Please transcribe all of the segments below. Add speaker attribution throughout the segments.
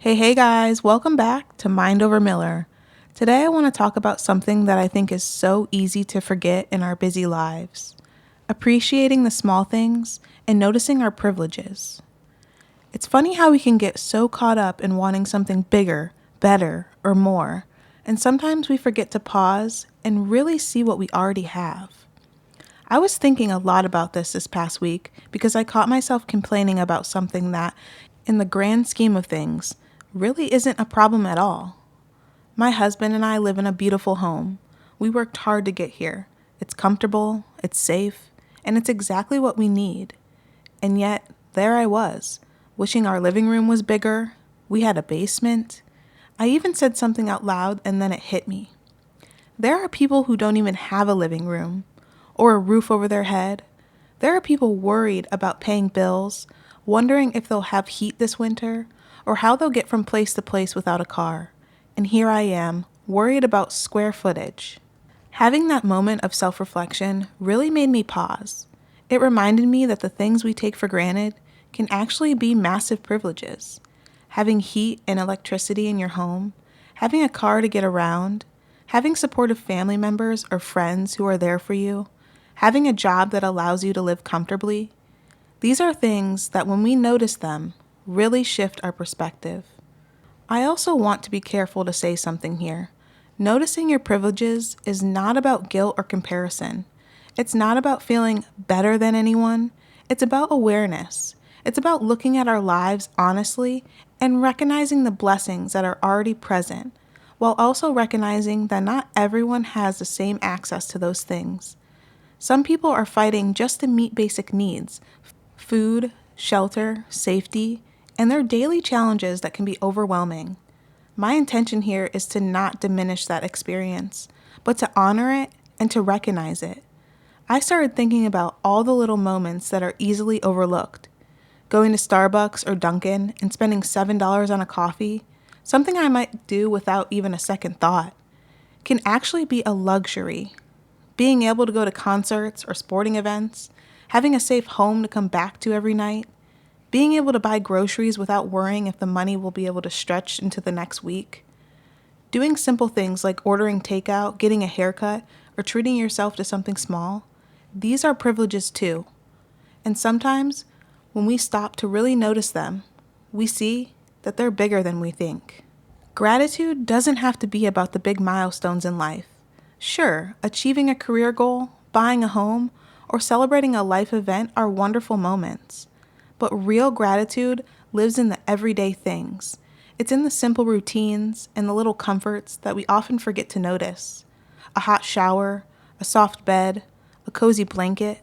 Speaker 1: Hey guys, welcome back to Mind Over Miller. Today I want to talk about something that I think is so easy to forget in our busy lives: appreciating the small things and noticing our privileges. It's funny how we can get so caught up in wanting something bigger, better, or more, and sometimes we forget to pause and really see what we already have. I was thinking a lot about this past week because I caught myself complaining about something that, in the grand scheme of things, really isn't a problem at all. My husband and I live in a beautiful home. We worked hard to get here. It's comfortable, it's safe, and it's exactly what we need. And yet, there I was, wishing our living room was bigger. We had a basement. I even said something out loud and then it hit me. There are people who don't even have a living room or a roof over their head. There are people worried about paying bills, wondering if they'll have heat this winter, or how they'll get from place to place without a car. And here I am, worried about square footage. Having that moment of self-reflection really made me pause. It reminded me that the things we take for granted can actually be massive privileges. Having heat and electricity in your home, having a car to get around, having supportive family members or friends who are there for you, having a job that allows you to live comfortably. These are things that, when we notice them, really shift our perspective. I also want to be careful to say something here. Noticing your privileges is not about guilt or comparison. It's not about feeling better than anyone. It's about awareness. It's about looking at our lives honestly and recognizing the blessings that are already present, while also recognizing that not everyone has the same access to those things. Some people are fighting just to meet basic needs: food, shelter, safety, and their daily challenges that can be overwhelming. My intention here is to not diminish that experience, but to honor it and to recognize it. I started thinking about all the little moments that are easily overlooked. Going to Starbucks or Dunkin' and spending $7 on a coffee, something I might do without even a second thought, can actually be a luxury. Being able to go to concerts or sporting events, having a safe home to come back to every night, being able to buy groceries without worrying if the money will be able to stretch into the next week, doing simple things like ordering takeout, getting a haircut, or treating yourself to something small, these are privileges too. And sometimes, when we stop to really notice them, we see that they're bigger than we think. Gratitude doesn't have to be about the big milestones in life. Sure, achieving a career goal, buying a home, or celebrating a life event are wonderful moments. But real gratitude lives in the everyday things. It's in the simple routines and the little comforts that we often forget to notice. A hot shower, a soft bed, a cozy blanket,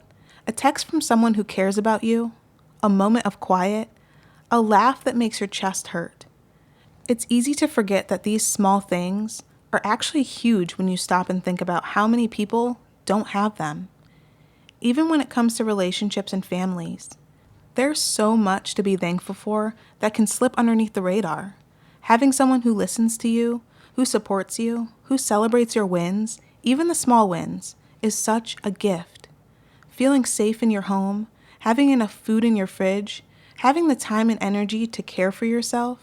Speaker 1: a text from someone who cares about you, a moment of quiet, a laugh that makes your chest hurt. It's easy to forget that these small things are actually huge when you stop and think about how many people don't have them. Even when it comes to relationships and families, there's so much to be thankful for that can slip underneath the radar. Having someone who listens to you, who supports you, who celebrates your wins, even the small wins, is such a gift. Feeling safe in your home, having enough food in your fridge, having the time and energy to care for yourself,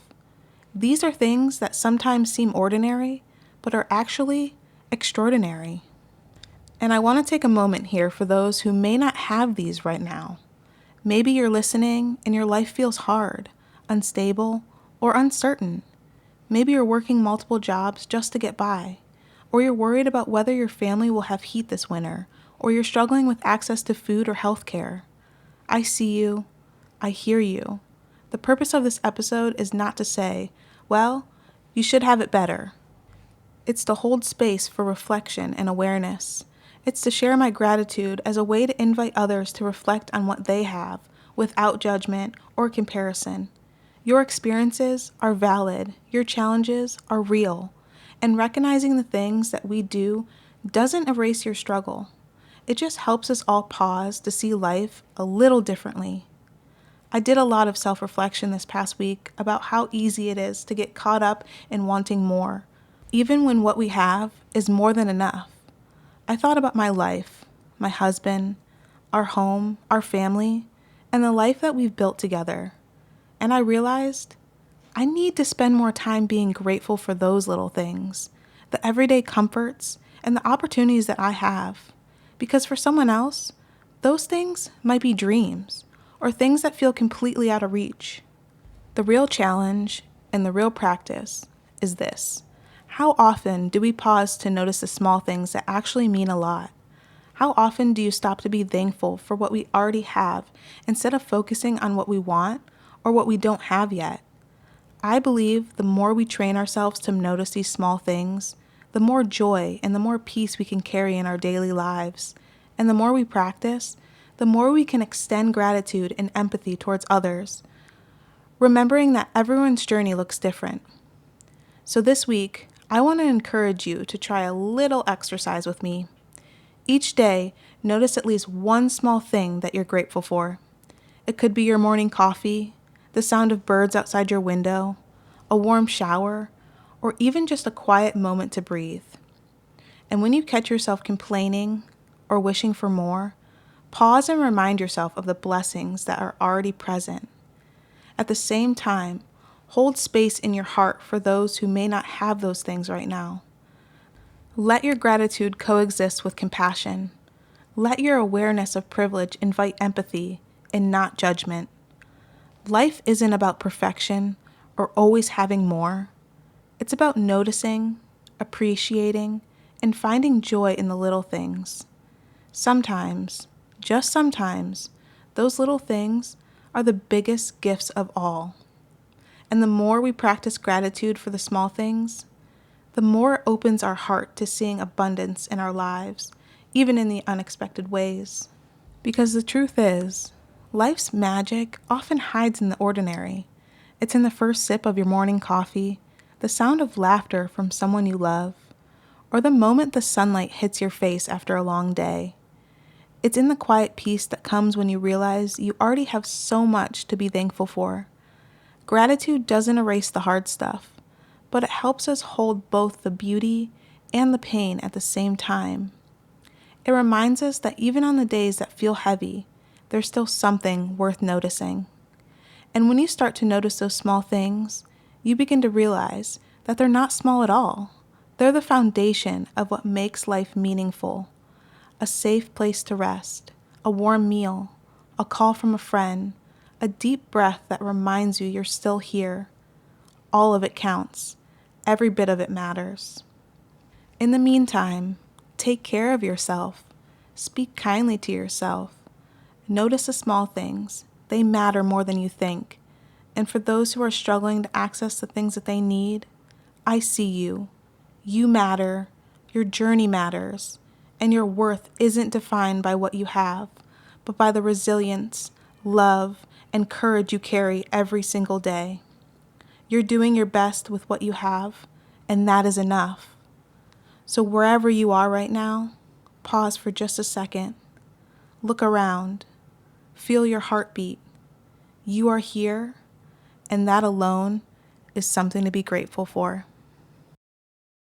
Speaker 1: these are things that sometimes seem ordinary, but are actually extraordinary. And I want to take a moment here for those who may not have these right now. Maybe you're listening and your life feels hard, unstable, or uncertain. Maybe you're working multiple jobs just to get by, or you're worried about whether your family will have heat this winter, or you're struggling with access to food or health care. I see you. I hear you. The purpose of this episode is not to say, well, you should have it better. It's to hold space for reflection and awareness. It's to share my gratitude as a way to invite others to reflect on what they have without judgment or comparison. Your experiences are valid. Your challenges are real. And recognizing the things that we do doesn't erase your struggle. It just helps us all pause to see life a little differently. I did a lot of self-reflection this past week about how easy it is to get caught up in wanting more, even when what we have is more than enough. I thought about my life, my husband, our home, our family, and the life that we've built together. And I realized I need to spend more time being grateful for those little things, the everyday comforts, and the opportunities that I have. Because for someone else, those things might be dreams or things that feel completely out of reach. The real challenge and the real practice is this. How often do we pause to notice the small things that actually mean a lot? How often do you stop to be thankful for what we already have instead of focusing on what we want or what we don't have yet? I believe the more we train ourselves to notice these small things, the more joy and the more peace we can carry in our daily lives. And the more we practice, the more we can extend gratitude and empathy towards others, remembering that everyone's journey looks different. So this week, I want to encourage you to try a little exercise with me. Each day, notice at least one small thing that you're grateful for. It could be your morning coffee, the sound of birds outside your window, a warm shower, or even just a quiet moment to breathe. And when you catch yourself complaining or wishing for more, pause and remind yourself of the blessings that are already present. At the same time, hold space in your heart for those who may not have those things right now. Let your gratitude coexist with compassion. Let your awareness of privilege invite empathy and not judgment. Life isn't about perfection or always having more. It's about noticing, appreciating, and finding joy in the little things. Sometimes, just sometimes, those little things are the biggest gifts of all. And the more we practice gratitude for the small things, the more it opens our heart to seeing abundance in our lives, even in the unexpected ways. Because the truth is, life's magic often hides in the ordinary. It's in the first sip of your morning coffee, the sound of laughter from someone you love, or the moment the sunlight hits your face after a long day. It's in the quiet peace that comes when you realize you already have so much to be thankful for. Gratitude doesn't erase the hard stuff, but it helps us hold both the beauty and the pain at the same time. It reminds us that even on the days that feel heavy, there's still something worth noticing. And when you start to notice those small things, you begin to realize that they're not small at all. They're the foundation of what makes life meaningful. A safe place to rest, a warm meal, a call from a friend, a deep breath that reminds you you're still here. All of it counts. Every bit of it matters. In the meantime, take care of yourself. Speak kindly to yourself. Notice the small things. They matter more than you think. And for those who are struggling to access the things that they need, I see you. You matter. Your journey matters. And your worth isn't defined by what you have, but by the resilience, love, and courage you carry every single day. You're doing your best with what you have, and that is enough. So wherever you are right now, pause for just a second. Look around. Feel your heartbeat. You are here, and that alone is something to be grateful for.